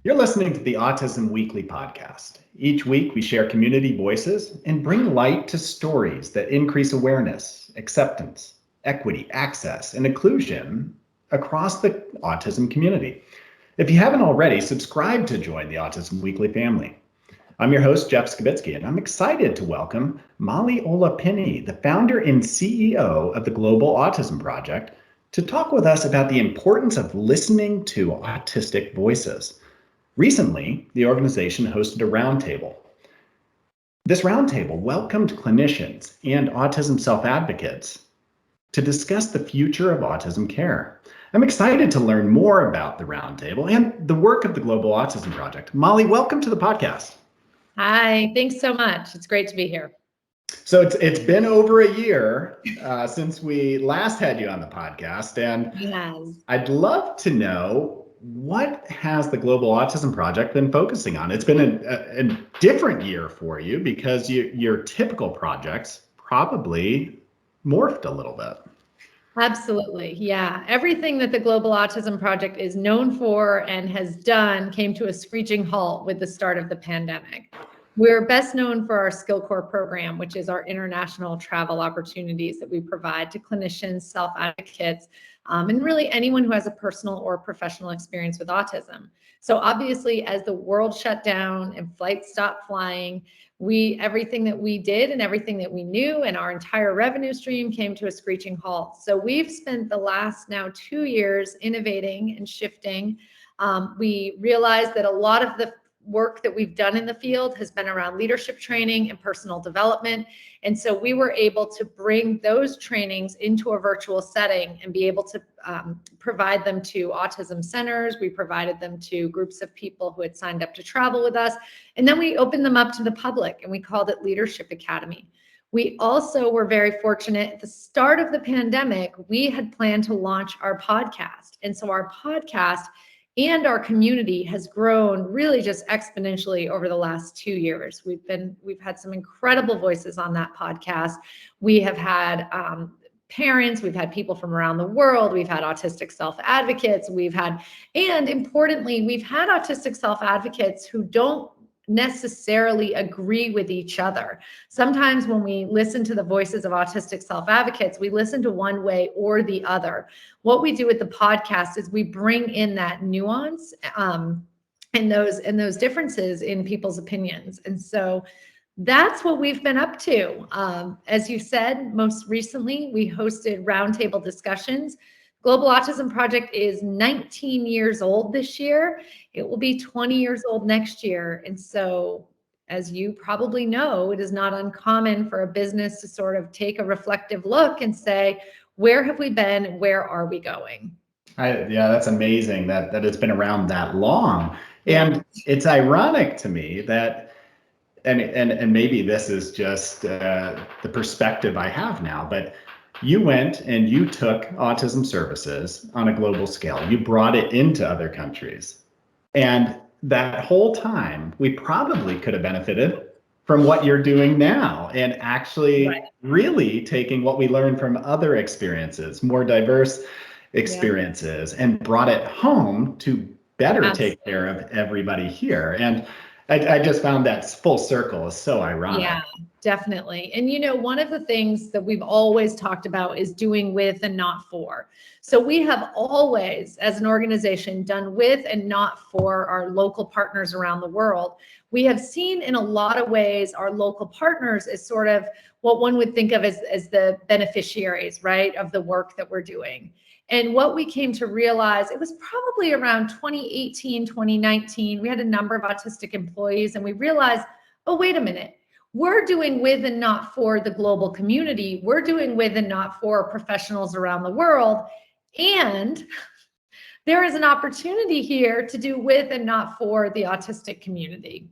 You're listening to the Autism Weekly podcast. Each week, we share community voices and bring light to stories that increase awareness, acceptance, equity, access, and inclusion across the autism community. If you haven't already, subscribe to join the Autism Weekly family. I'm your host, Jeff Skibitsky, and I'm excited to welcome Maliola Pinny, the founder and CEO of the Global Autism Project, to talk with us about the importance of listening to autistic voices. Recently, the organization hosted a roundtable. This roundtable welcomed clinicians and autism self-advocates to discuss the future of autism care. I'm excited to learn more about the roundtable and the work of the Global Autism Project. Molly, welcome to the podcast. Hi, thanks so much. It's great to be here. So it's been over a year since we last had you on the podcast, and Yes. I'd love to know, what has the Global Autism Project been focusing on? It's been a different year for you because your typical projects probably morphed a little bit. Absolutely. Yeah. Everything that the Global Autism Project is known for and has done came to a screeching halt with the start of the pandemic. We're best known for our SkillCorps program, which is our international travel opportunities that we provide to clinicians, self-advocates, and really anyone who has a personal or professional experience with autism. So obviously, as the world shut down and flights stopped flying, everything that we did and everything that we knew and our entire revenue stream came to a screeching halt. So we've spent the last now 2 years innovating and shifting. We realized that a lot of the work that we've done in the field has been around leadership training and personal development. And so we were able to bring those trainings into a virtual setting and be able to provide them to autism centers. We provided them to groups of people who had signed up to travel with us. And then we opened them up to the public and we called it Leadership Academy. We also were very fortunate at the start of the pandemic, we had planned to launch our podcast. And so our podcast and our community has grown really just exponentially over the last 2 years. We've had some incredible voices on that podcast. We have had parents, we've had people from around the world, we've had autistic self-advocates, and importantly, we've had autistic self-advocates who don't necessarily agree with each other. Sometimes when we listen to the voices of autistic self-advocates, we listen to one way or the other. What we do with the podcast is we bring in that nuance and those differences in people's opinions. And so that's what we've been up to. As you said, most recently, we hosted roundtable discussions. Global Autism Project is 19 years old this year. It will be 20 years old next year. And so, as you probably know, it is not uncommon for a business to sort of take a reflective look and say, where have we been and where are we going? Yeah, that's amazing that it's been around that long. And it's ironic to me that, and maybe this is just the perspective I have now, but you went and you took autism services on a global scale. You brought it into other countries. And that whole time, we probably could have benefited from what you're doing now and actually really taking what we learned from other experiences, more diverse experiences, and brought it home to better take care of everybody here. And I just found that full circle is so ironic. Yeah, definitely. And one of the things that we've always talked about is doing with and not for. So we have always, as an organization, done with and not for our local partners around the world. We have seen in a lot of ways our local partners as sort of what one would think of as the beneficiaries, right, of the work that we're doing. And what we came to realize, it was probably around 2018, 2019, we had a number of autistic employees and we realized, oh, wait a minute, we're doing with and not for the global community. We're doing with and not for professionals around the world. And there is an opportunity here to do with and not for the autistic community.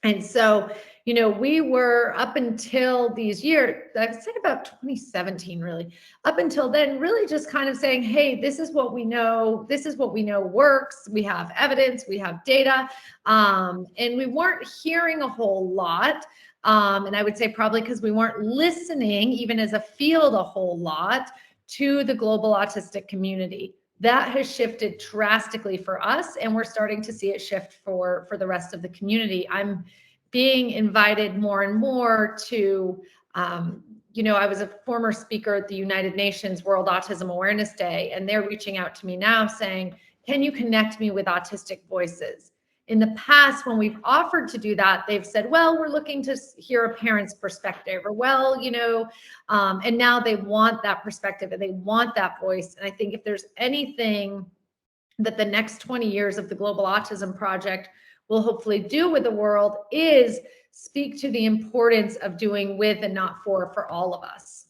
And so, we were up until these years, I'd say about 2017, really, up until then, really just kind of saying, hey, this is what we know. This is what we know works. We have evidence, we have data, and we weren't hearing a whole lot. And I would say probably because we weren't listening, even as a field, a whole lot to the global autistic community. that has shifted drastically for us, and we're starting to see it shift for the rest of the community. I'm being invited more and more to, I was a former speaker at the United Nations World Autism Awareness Day, and they're reaching out to me now saying, can you connect me with autistic voices? In the past, when we've offered to do that, they've said, well, we're looking to hear a parent's perspective, or, well, and now they want that perspective and they want that voice. And I think if there's anything that the next 20 years of the Global Autism Project will hopefully do with the world is speak to the importance of doing with and not for all of us.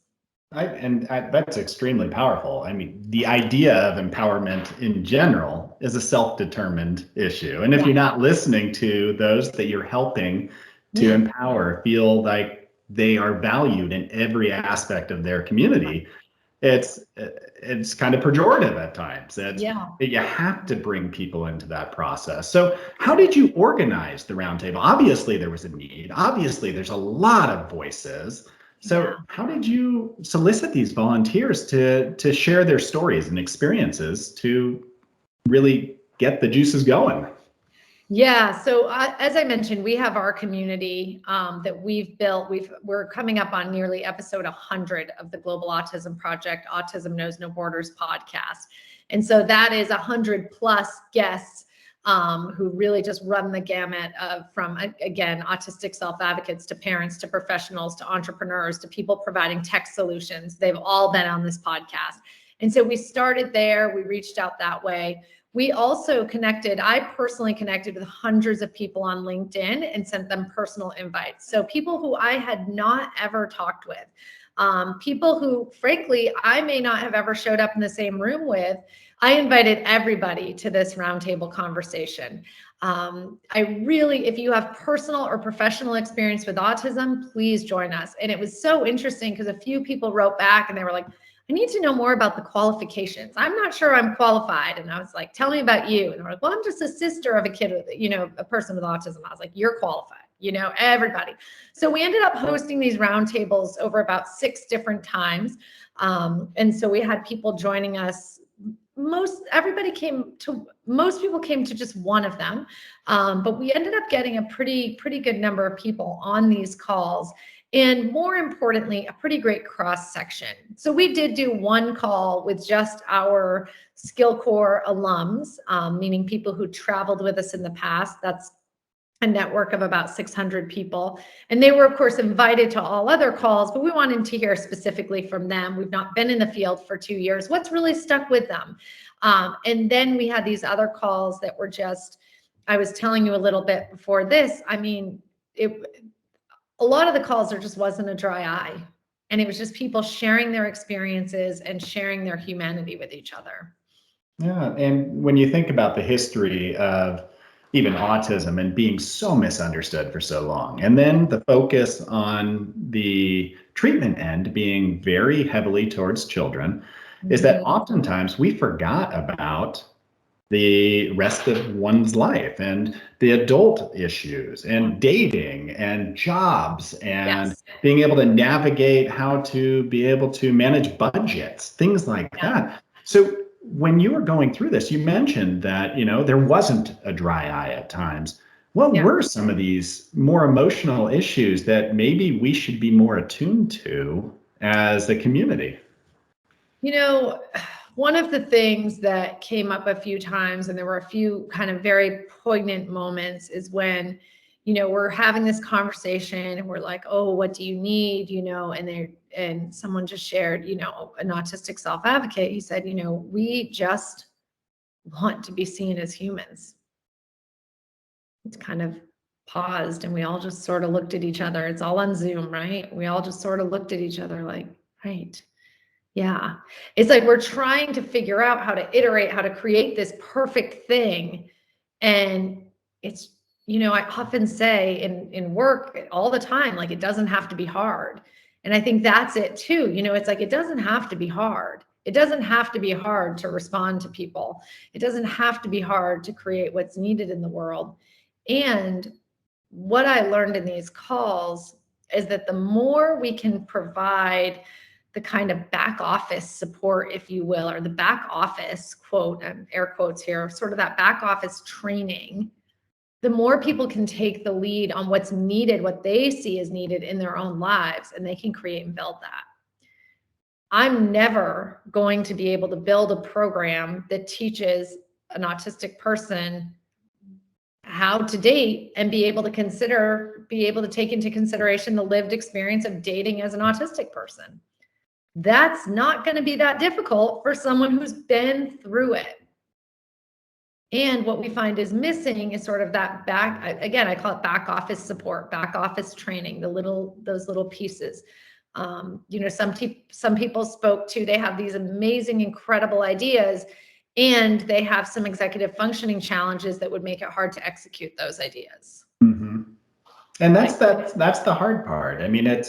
That's extremely powerful. I mean, the idea of empowerment in general is a self-determined issue. And if you're not listening to those that you're helping to empower, feel like they are valued in every aspect of their community, it's kind of pejorative at times. You have to bring people into that process. So how did you organize the roundtable? Obviously, there was a need. Obviously, there's a lot of voices. So how did you solicit these volunteers to share their stories and experiences to really get the juices going? Yeah, so as I mentioned, we have our community that we've built. We're coming up on nearly episode 100 of the Global Autism Project, Autism Knows No Borders podcast. And so that is 100 plus guests who really just run the gamut from, again, autistic self-advocates to parents to professionals to entrepreneurs to people providing tech solutions. They've all been on this podcast. And so we started there. We reached out that way. We also I personally connected with hundreds of people on LinkedIn and sent them personal invites. So people who I had not ever talked with, people who, frankly, I may not have ever showed up in the same room with. I invited everybody to this roundtable conversation. If you have personal or professional experience with autism, please join us. And it was so interesting because a few people wrote back and they were like, I need to know more about the qualifications. I'm not sure I'm qualified. And I was like, tell me about you. And they're like, well, I'm just a sister of a kid with, a person with autism. I was like, you're qualified, everybody. So we ended up hosting these roundtables over about 6 different times. And so we had people joining us. Most people came to just one of them. But we ended up getting a pretty good number of people on these calls. And more importantly, a pretty great cross section. So we did do one call with just our SkillCorps alums, meaning people who traveled with us in the past. That's a network of about 600 people. And they were, of course, invited to all other calls, but we wanted to hear specifically from them. We've not been in the field for 2 years. What's really stuck with them? And then we had these other calls that were I was telling you a little bit before this. I mean, a lot of the calls, there just wasn't a dry eye. And it was just people sharing their experiences and sharing their humanity with each other. Yeah. And when you think about the history of even autism and being so misunderstood for so long, and then the focus on the treatment end being very heavily towards children, is that oftentimes we forgot about the rest of one's life and the adult issues and dating and jobs and being able to navigate how to be able to manage budgets, things like that. So when you were going through this, you mentioned that, there wasn't a dry eye at times. What were some of these more emotional issues that maybe we should be more attuned to as a community? One of the things that came up a few times, and there were a few kind of very poignant moments, is when, we're having this conversation and we're like, oh, what do you need? And someone just shared, an autistic self-advocate. He said, we just want to be seen as humans. It's kind of paused and we all just sort of looked at each other. It's all on Zoom, right? We all just sort of looked at each other like, right. Yeah. It's like we're trying to figure out how to iterate, how to create this perfect thing. And it's, I often say in work all the time, like, it doesn't have to be hard. And I think that's it too. It's like, it doesn't have to be hard. It doesn't have to be hard to respond to people. It doesn't have to be hard to create what's needed in the world. And what I learned in these calls is that the more we can provide the kind of back office support, if you will, or the back office, quote, air quotes here, sort of that back office training, the more people can take the lead on what's needed, what they see as needed in their own lives, and they can create and build that. I'm never going to be able to build a program that teaches an autistic person how to date and be able to take into consideration the lived experience of dating as an autistic person. That's not going to be that difficult for someone who's been through it. And what we find is missing is sort of that again, I call it back office support, back office training, those little pieces. Some people spoke to, they have these amazing, incredible ideas, and they have some executive functioning challenges that would make it hard to execute those ideas. Mm-hmm. And that's the hard part. I mean,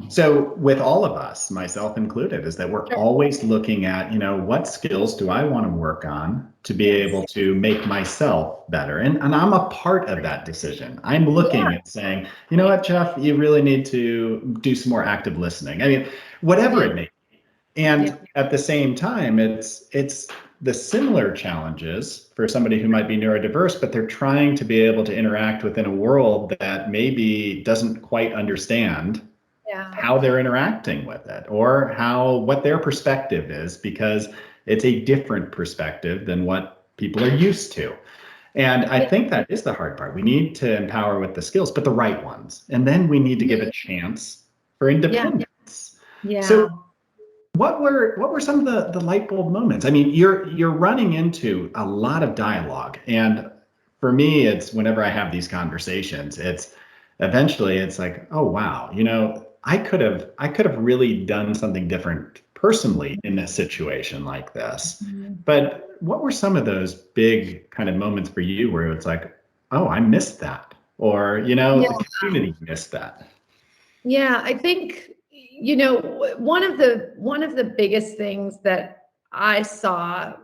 so with all of us, myself included, is that we're always looking at, what skills do I want to work on to be able to make myself better? And I'm a part of that decision. I'm looking at saying, you know what, Jeff, you really need to do some more active listening. I mean, whatever it may be. And at the same time, it's the similar challenges for somebody who might be neurodiverse, but they're trying to be able to interact within a world that maybe doesn't quite understand how they're interacting with it, or what their perspective is, because it's a different perspective than what people are used to. And I think that is the hard part. We need to empower with the skills, but the right ones. And then we need to give a chance for independence. Yeah. So what were some of the light bulb moments? I mean, you're running into a lot of dialogue. And for me, it's whenever I have these conversations, it's like, oh, wow, I could have really done something different personally in a situation like this. Mm-hmm. But what were some of those big kind of moments for you where it's like, oh, I missed that, or the community missed that? Yeah, I think one of the biggest things that I saw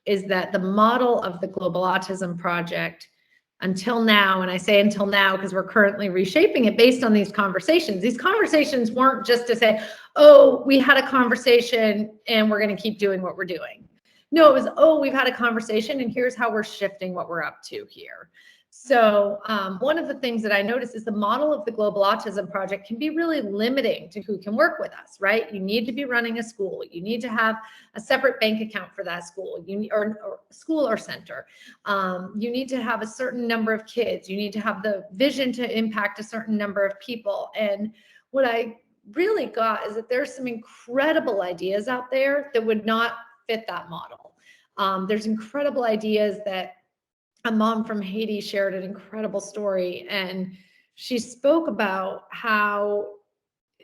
is that the model of the Global Autism Project until now, and I say until now because we're currently reshaping it based on these conversations. These conversations weren't just to say, oh, we had a conversation and we're going to keep doing what we're doing. No, it was, oh, we've had a conversation and here's how we're shifting what we're up to here. So one of the things that I noticed is the model of the Global Autism Project can be really limiting to who can work with us, right? You need to be running a school. You need to have a separate bank account for that school, or school or center. You need to have a certain number of kids. You need to have the vision to impact a certain number of people. And what I really got is that there's some incredible ideas out there that would not fit that model. There's incredible ideas that a mom from Haiti shared an incredible story, and she spoke about how,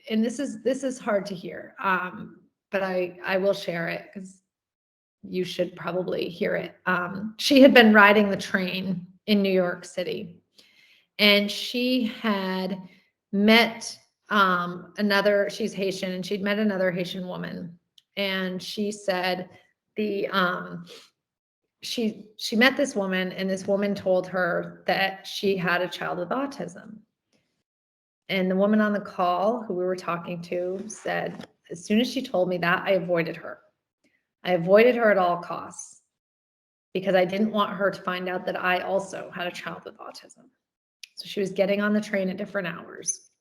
and this is hard to hear, but I will share it because you should probably hear it. She had been riding the train in New York City, and she had met she's Haitian, and she'd met another Haitian woman, and she said she met this woman, and this woman told her that she had a child with autism. And the woman on the call who we were talking to said, as soon as she told me that, I avoided her. I avoided her at all costs because I didn't want her to find out that I also had a child with autism. So she was getting on the train at different hours,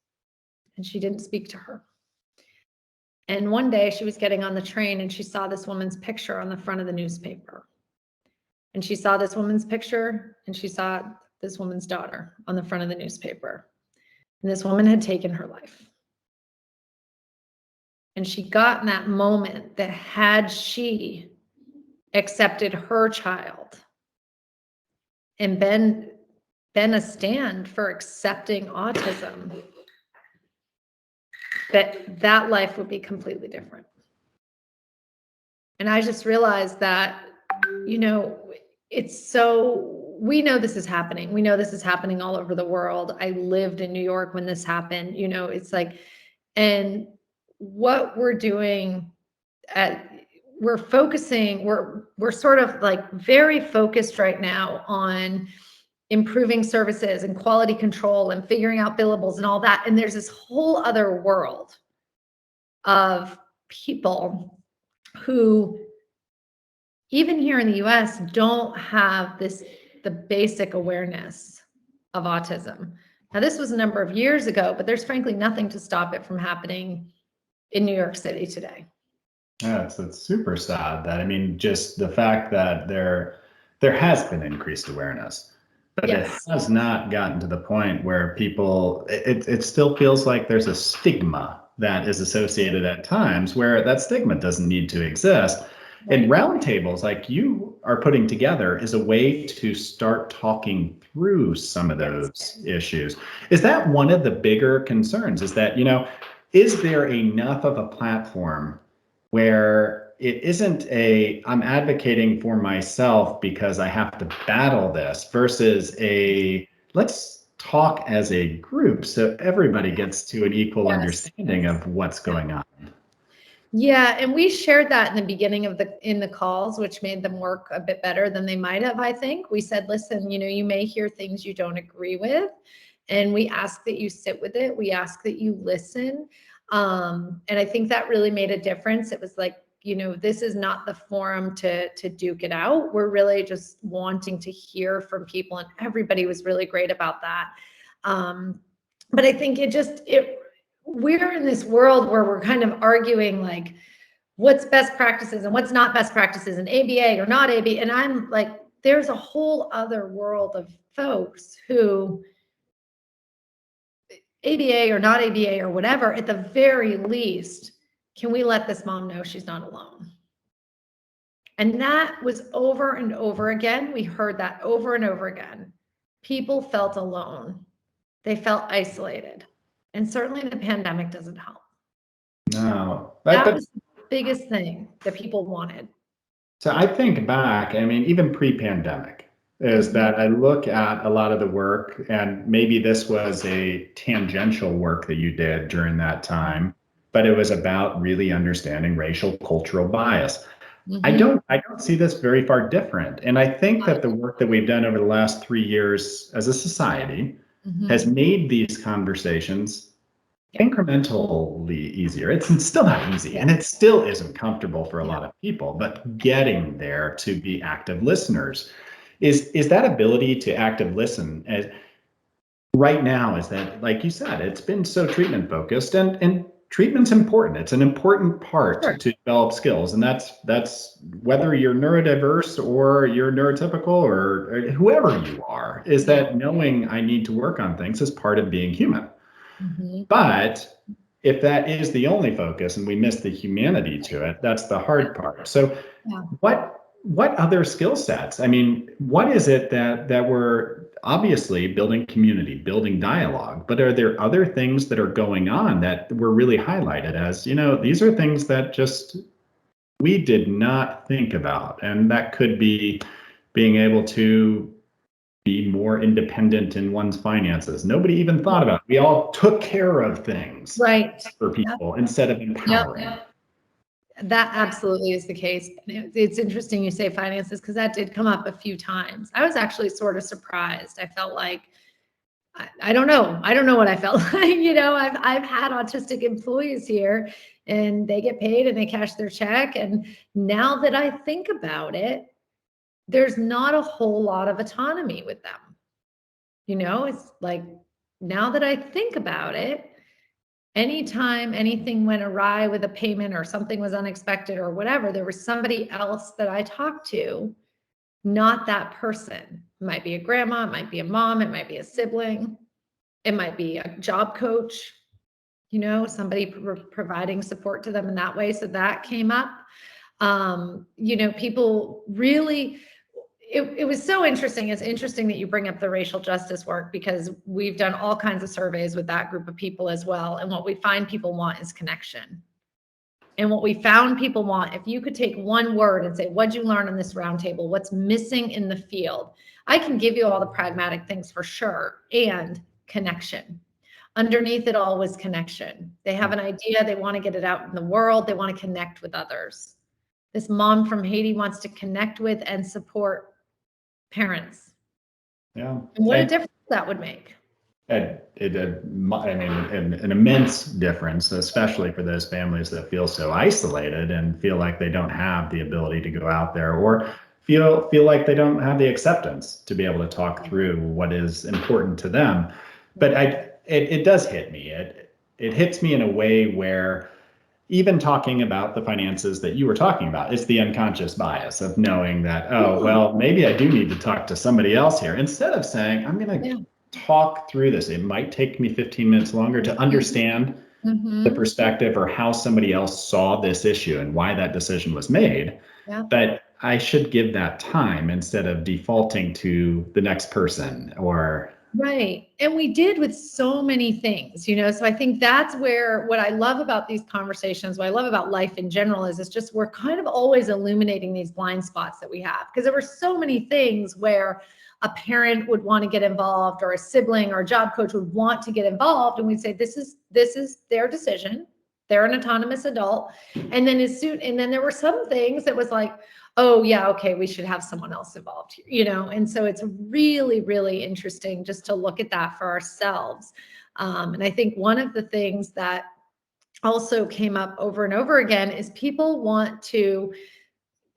and she didn't speak to her. And one day she was getting on the train and she saw this woman's picture on the front of the newspaper. And she saw this woman's picture, and she saw this woman's daughter on the front of the newspaper. And this woman had taken her life. And she got in that moment that had she accepted her child and been a stand for accepting autism, that life would be completely different. And I just realized that, we know this is happening. We know this is happening all over the world. I lived in New York when this happened, it's like, and what we're doing we're focusing, we're sort of like very focused right now on improving services and quality control and figuring out billables and all that. And there's this whole other world of people who, even here in the US, don't have the basic awareness of autism. Now, this was a number of years ago, but there's frankly nothing to stop it from happening in New York City today. Yeah, it's super sad that, I mean, just the fact that there has been increased awareness, but Yes. it has not gotten to the point where people, it still feels like there's a stigma that is associated at times where that stigma doesn't need to exist. And roundtables like you are putting together is a way to start talking through some of those issues. Is that one of the bigger concerns? Is that, is there enough of a platform where it isn't I'm advocating for myself because I have to battle this versus let's talk as a group so everybody gets to an equal understanding of what's going on. Yeah, and we shared that in the beginning of in the calls, which made them work a bit better than they might have, I think. We said, listen, you may hear things you don't agree with, and we ask that you sit with it. We ask that you listen. And I think that really made a difference. It was like, this is not the forum to duke it out. We're really just wanting to hear from people, and everybody was really great about that. But I think we're in this world where we're kind of arguing like what's best practices and what's not best practices and ABA or not ABA. And I'm like, there's a whole other world of folks who ABA or not ABA or whatever, at the very least, can we let this mom know she's not alone? And that was over and over again. We heard that over and over again. People felt alone. They felt isolated. And certainly the pandemic doesn't help. No. That was the biggest thing that people wanted. So I think back, I mean, even pre-pandemic, is that I look at a lot of the work, and maybe this was a tangential work that you did during that time, but it was about really understanding racial cultural bias. I don't see this very far different. And I think that the work that we've done over the last 3 years as a society has made these conversations incrementally easier. It's still not easy, and it still isn't comfortable for a lot of people, but getting there to be active listeners is that ability to active listen. Right now, is that, like you said, it's been so treatment focused, and treatment's important. It's an important part to develop skills, and that's whether you're neurodiverse or you're neurotypical or whoever you are, is that knowing I need to work on things is part of being human. But if that is the only focus and we miss the humanity to it, that's the hard part. So what other skill sets? I mean, what is it that we're obviously building community, building dialogue, but are there other things that are going on that were really highlighted as, these are things that just we did not think about, and that could be being able to be more independent in one's finances. Nobody even thought about it. We all took care of things for people instead of empowering. That absolutely is the case. It's interesting you say finances, because that did come up a few times. I was actually sort of surprised. I felt like, I don't know. I don't know what I felt like. I've had autistic employees here, and they get paid and they cash their check. And now that I think about it, there's not a whole lot of autonomy with them. It's like, now that I think about it, anytime anything went awry with a payment or something was unexpected or whatever, there was somebody else that I talked to, not that person. It might be a grandma, it might be a mom, it might be a sibling, it might be a job coach, somebody providing support to them in that way. So that came up. People really, it was so interesting. It's interesting that you bring up the racial justice work, because we've done all kinds of surveys with that group of people as well. And what we find people want is connection. And what we found people want, if you could take one word and say, what'd you learn on this roundtable? What's missing in the field? I can give you all the pragmatic things for sure. And connection. Underneath it all was connection. They have an idea. They want to get it out in the world. They want to connect with others. This mom from Haiti wants to connect with and support parents. Yeah. And what a difference that would make. I mean, an immense difference, especially for those families that feel so isolated and feel like they don't have the ability to go out there, or feel like they don't have the acceptance to be able to talk through what is important to them. But it does hit me. It hits me in a way where even talking about the finances that you were talking about, it's the unconscious bias of knowing that, oh, well, maybe I do need to talk to somebody else here, instead of saying, I'm going to talk through this. It might take me 15 minutes longer to understand the perspective or how somebody else saw this issue and why that decision was made. But I should give that time instead of defaulting to the next person or. Right. And we did with so many things, so I think that's where what I love about these conversations, what I love about life in general is it's just, we're kind of always illuminating these blind spots that we have, because there were so many things where a parent would want to get involved, or a sibling or a job coach would want to get involved. And we'd say, this is their decision. They're an autonomous adult. And then there were some things that was like, oh yeah, okay, we should have someone else involved here, And so it's really, really interesting just to look at that for ourselves. And I think one of the things that also came up over and over again is people want to,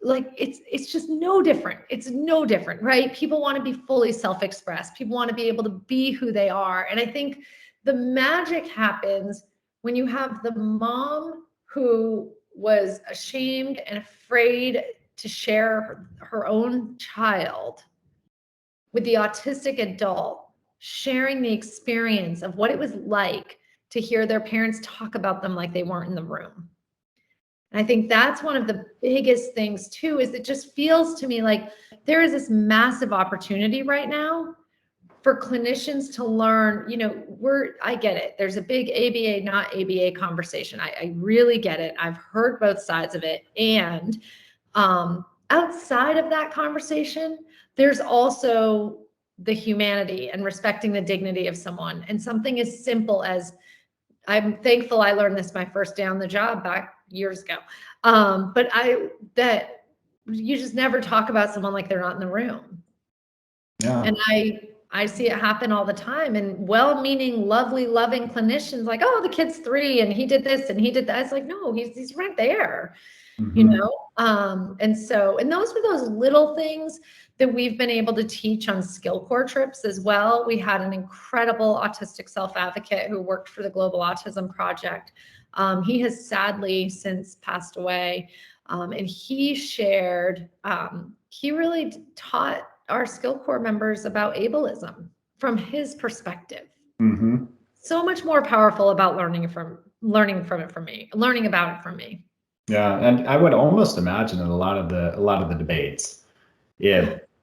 like, it's just no different. It's no different, right? People want to be fully self-expressed. People want to be able to be who they are. And I think the magic happens when you have the mom who was ashamed and afraid to share her own child with the autistic adult, sharing the experience of what it was like to hear their parents talk about them like they weren't in the room. And I think that's one of the biggest things too, is it just feels to me like there is this massive opportunity right now for clinicians to learn, I get it. There's a big ABA, not ABA conversation. I really get it. I've heard both sides of it. And outside of that conversation, there's also the humanity and respecting the dignity of someone. And something as simple as, I'm thankful I learned this my first day on the job back years ago. But that you just never talk about someone like they're not in the room. Yeah. And I see it happen all the time, and well-meaning, lovely, loving clinicians like, oh, the kid's 3 and he did this and he did that. It's like, no, he's right there, And those were those little things that we've been able to teach on skill core trips as well. We had an incredible autistic self-advocate who worked for the Global Autism Project. He has sadly since passed away. And he shared, he really taught our skill core members about ableism from his perspective. So much more powerful about learning about it from me. Yeah, and I would almost imagine that a lot of the debates,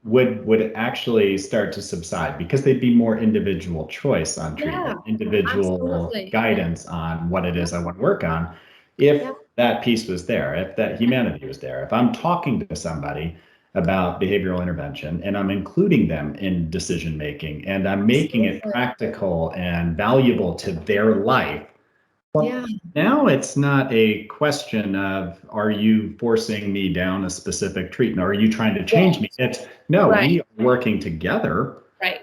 would actually start to subside, because they'd be more individual choice on treatment, individual guidance on what it is I want to work on. If that piece was there, if that humanity was there, if I'm talking to somebody about behavioral intervention and I'm including them in decision making and I'm making it practical and valuable to their life. Well, now it's not a question of, are you forcing me down a specific treatment, or are you trying to change me? It's no, we are working together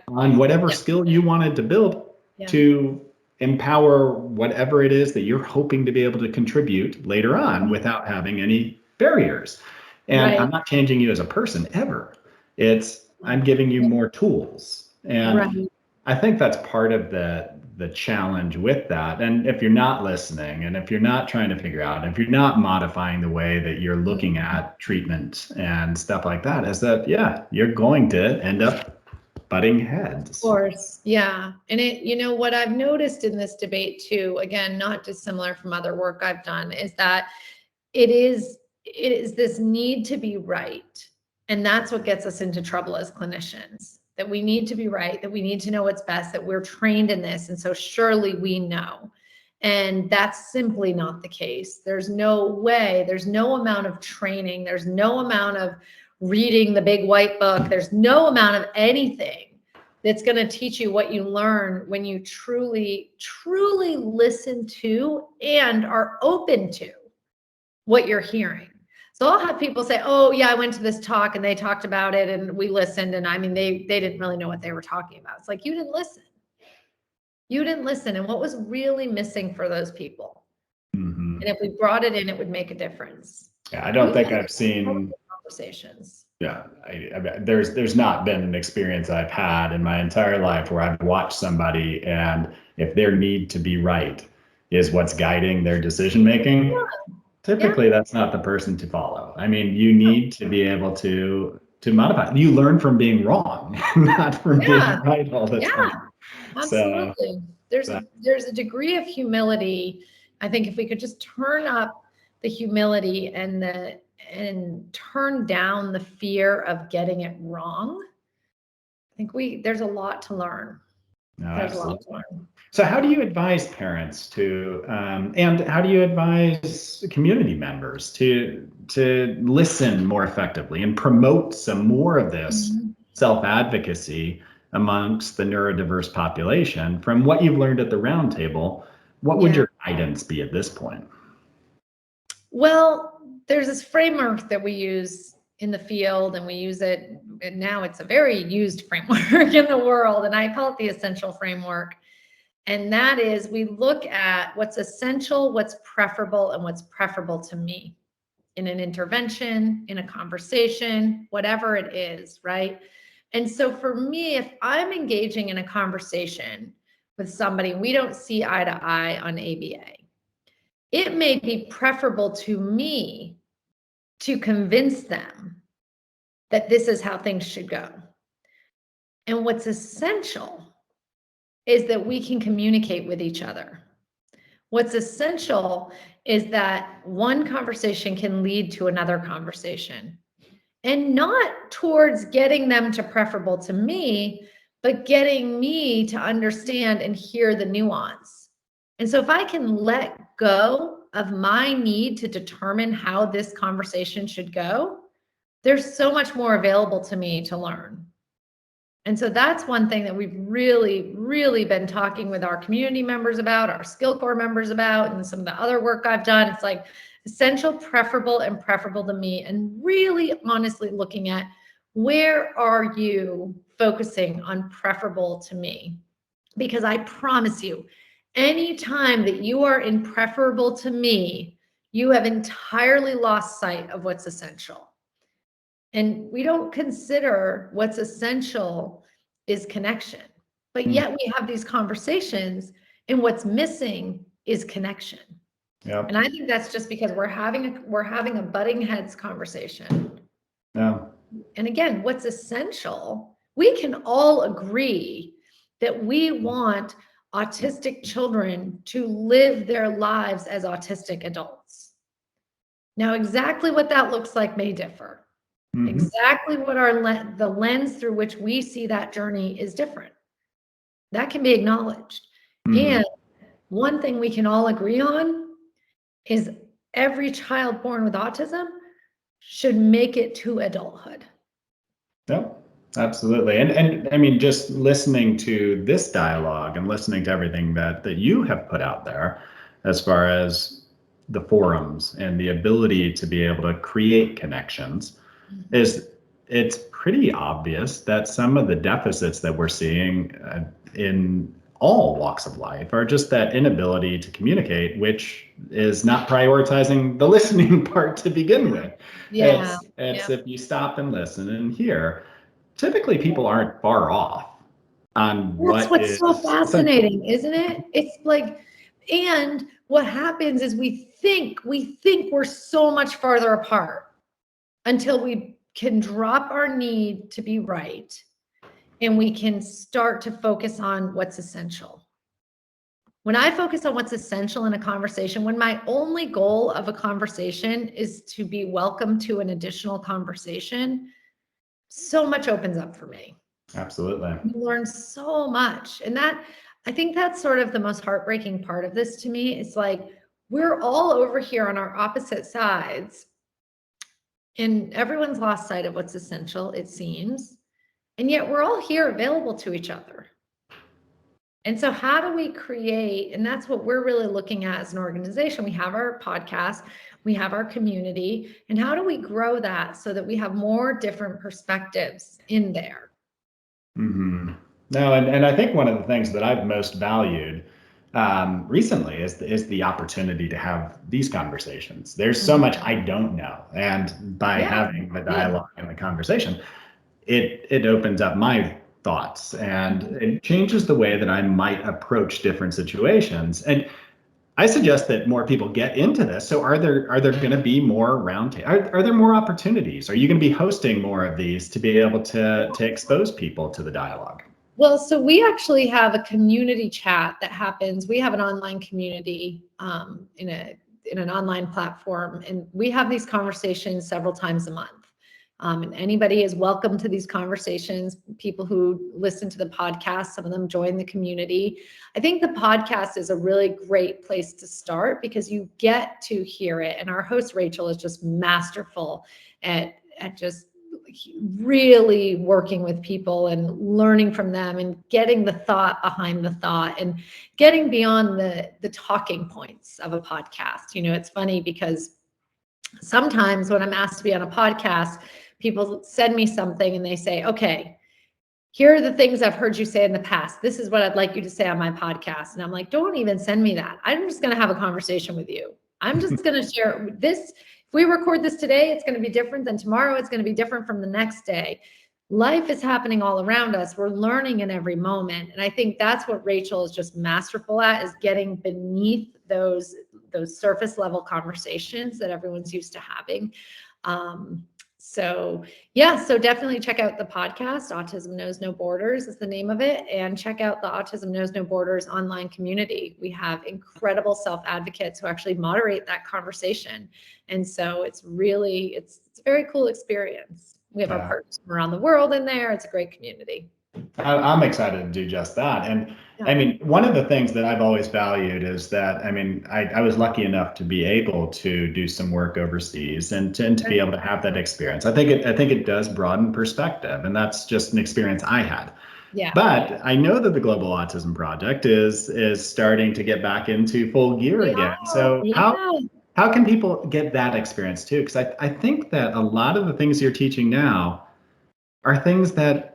on whatever skill you wanted to build to empower whatever it is that you're hoping to be able to contribute later on without having any barriers. And I'm not changing you as a person ever. I'm giving you more tools. And I think that's part of the challenge with that. And if you're not listening, and if you're not trying to figure out, if you're not modifying the way that you're looking at treatment and stuff like that, is that, you're going to end up butting heads. Of course. Yeah. And what I've noticed in this debate too, again, not dissimilar from other work I've done, is that it is this need to be right. And that's what gets us into trouble as clinicians, that we need to be right, that we need to know what's best, that we're trained in this. And so surely we know. And that's simply not the case. There's no way, there's no amount of training, there's no amount of reading the big white book, there's no amount of anything that's going to teach you what you learn when you truly, truly listen to and are open to what you're hearing. So I'll have people say, oh yeah, I went to this talk and they talked about it and we listened. And I mean, they didn't really know what they were talking about. It's like, you didn't listen. You didn't listen. And what was really missing for those people? Mm-hmm. And if we brought it in, it would make a difference. Yeah, I don't think I've seen conversations. Yeah, there's not been an experience I've had in my entire life where I've watched somebody, and if their need to be right is what's guiding their decision making, typically that's not the person to follow. I mean, you need to be able to modify. You learn from being wrong, not from being right all the time. Absolutely. There's a degree of humility. I think if we could just turn up the humility and turn down the fear of getting it wrong, I think there's a lot to learn. No, absolutely. So how do you advise parents to, and how do you advise community members to listen more effectively and promote some more of this self-advocacy amongst the neurodiverse population? From what you've learned at the roundtable, what would your guidance be at this point? Well, there's this framework that we use in the field, and we use it, and now it's a very used framework in the world, and I call it the essential framework. And that is, we look at what's essential, what's preferable, and what's preferable to me in an intervention, in a conversation, whatever it is, right? And so for me, if I'm engaging in a conversation with somebody, we don't see eye to eye on ABA, it may be preferable to me to convince them that this is how things should go. And what's essential is that we can communicate with each other. What's essential is that one conversation can lead to another conversation, and not towards getting them to preferable to me, but getting me to understand and hear the nuance. And so if I can let go of my need to determine how this conversation should go, there's so much more available to me to learn. And so that's one thing that we've really, really been talking with our community members about, our skill core members about, and some of the other work I've done. It's like essential, preferable, and preferable to me, and really honestly looking at, where are you focusing on preferable to me? Because I promise you, anytime that you are in preferable to me, you have entirely lost sight of what's essential. And we don't consider what's essential is connection, but yet we have these conversations, and what's missing is connection. Yeah. And I think that's just because we're having a butting heads conversation. Yeah. And again, what's essential, we can all agree that we want autistic children to live their lives as autistic adults. Now, exactly what that looks like may differ. Exactly what the lens through which we see that journey is different. That can be acknowledged. And one thing we can all agree on is every child born with autism should make it to adulthood. Yep, absolutely. And I mean, just listening to this dialogue and listening to everything that you have put out there, as far as the forums and the ability to be able to create connections, it's pretty obvious that some of the deficits that we're seeing in all walks of life are just that inability to communicate, which is not prioritizing the listening part to begin with. Yeah. It's if you stop and listen and hear, typically people aren't far off on what's so fascinating, isn't it? It's like, and what happens is we think we're so much farther apart until we can drop our need to be right, and we can start to focus on what's essential. When I focus on what's essential in a conversation, when my only goal of a conversation is to be welcome to an additional conversation, so much opens up for me. Absolutely. You learn so much. And I think that's sort of the most heartbreaking part of this to me. It's like, we're all over here on our opposite sides, and everyone's lost sight of what's essential, it seems. And yet we're all here available to each other. And so how do we create, and that's what we're really looking at as an organization. We have our podcast, we have our community, and how do we grow that so that we have more different perspectives in there? No, and I think one of the things that I've most valued recently is the opportunity to have these conversations. There's so much I don't know, and by having the dialogue and the conversation, it opens up my thoughts and it changes the way that I might approach different situations. And I suggest that more people get into this. So are there going to be more are there more opportunities? Are you going to be hosting more of these to be able to expose people to the dialogue? Well, so we actually have a community chat that happens. We have an online community in an online platform, and we have these conversations several times a month. And anybody is welcome to these conversations. People who listen to the podcast, some of them join the community. I think the podcast is a really great place to start because you get to hear it. And our host, Rachel, is just masterful at just really working with people and learning from them and getting the thought behind the thought and getting beyond the talking points of a podcast. It's funny because sometimes when I'm asked to be on a podcast, people send me something and they say, okay, here are the things I've heard you say in the past. This is what I'd like you to say on my podcast. And I'm like, don't even send me that. I'm just going to have a conversation with you. I'm just going to share this. If we record this today, it's going to be different than tomorrow. It's going to be different from the next day. Life is happening all around us. We're learning in every moment. And I think that's what Rachel is just masterful at, is getting beneath those surface level conversations that everyone's used to having. So definitely check out the podcast. Autism Knows No Borders is the name of it. And check out the Autism Knows No Borders online community. We have incredible self-advocates who actually moderate that conversation. And so it's a very cool experience. We have our partners from around the world in there. It's a great community. I'm excited to do just that. And I mean, one of the things that I've always valued is that, I was lucky enough to be able to do some work overseas and to be able to have that experience. I think it does broaden perspective, and that's just an experience I had. Yeah. But I know that the Global Autism Project is starting to get back into full gear again. So how can people get that experience too? Because I think that a lot of the things you're teaching now are things that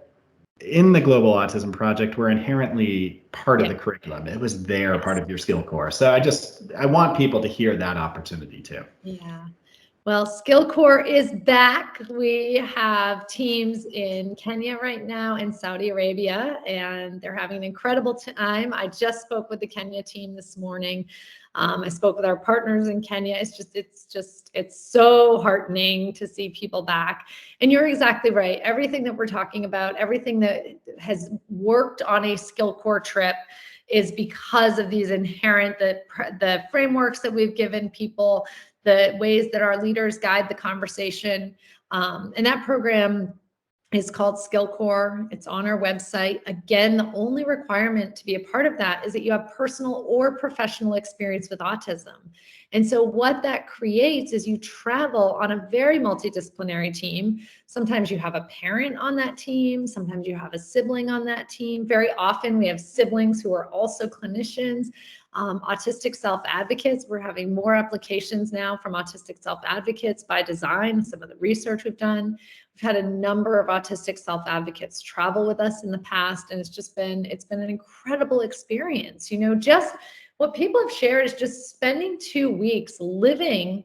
in the Global Autism Project were inherently part of the curriculum. It was part of your skill core. So I want people to hear that opportunity too. Yeah. Well, Skill Core is back. We have teams in Kenya right now and Saudi Arabia, and they're having an incredible time. I just spoke with the Kenya team this morning. I spoke with our partners in Kenya. It's so heartening to see people back. And you're exactly right. Everything that we're talking about, everything that has worked on a Skill Core trip is because of these inherent, the frameworks that we've given people, the ways that our leaders guide the conversation. And that program is called Skill Core. It's on our website. Again, the only requirement to be a part of that is that you have personal or professional experience with autism. And so what that creates is you travel on a very multidisciplinary team. Sometimes you have a parent on that team. Sometimes you have a sibling on that team. Very often we have siblings who are also clinicians. Autistic self-advocates, we're having more applications now from autistic self-advocates by design, some of the research we've done. We've had a number of autistic self-advocates travel with us in the past, and it's been an incredible experience. Just what people have shared is just spending 2 weeks living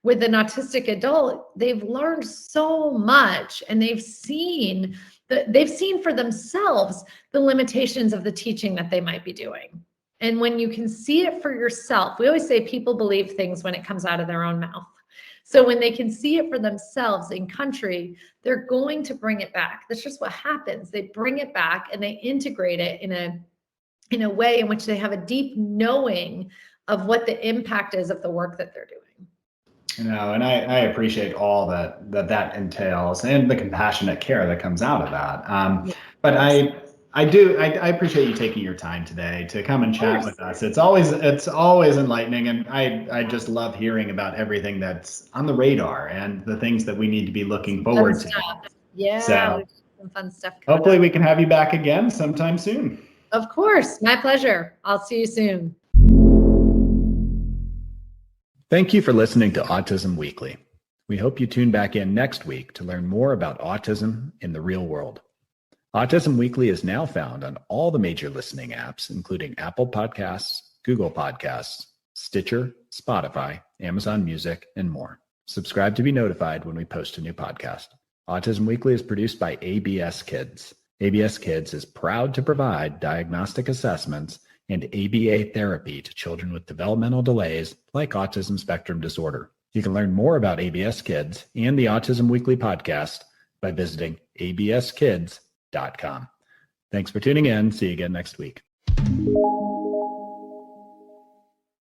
with an autistic adult. They've learned so much, and they've seen for themselves the limitations of the teaching that they might be doing. And when you can see it for yourself, we always say people believe things when it comes out of their own mouth. So when they can see it for themselves in country, they're going to bring it back. That's just what happens. They bring it back and they integrate it in a way in which they have a deep knowing of what the impact is of the work that they're doing. And I appreciate all that entails and the compassionate care that comes out of that. But I appreciate you taking your time today to come and chat with us. It's always enlightening, and I just love hearing about everything that's on the radar and the things that we need to be looking forward to. Yeah, so some fun stuff. Hopefully we can have you back again sometime soon. Of course, my pleasure. I'll see you soon. Thank you for listening to Autism Weekly. We hope you tune back in next week to learn more about autism in the real world. Autism Weekly is now found on all the major listening apps, including Apple Podcasts, Google Podcasts, Stitcher, Spotify, Amazon Music, and more. Subscribe to be notified when we post a new podcast. Autism Weekly is produced by ABS Kids. ABS Kids is proud to provide diagnostic assessments and ABA therapy to children with developmental delays like Autism Spectrum Disorder. You can learn more about ABS Kids and the Autism Weekly podcast by visiting abskids.com. Thanks for tuning in. See you again next week.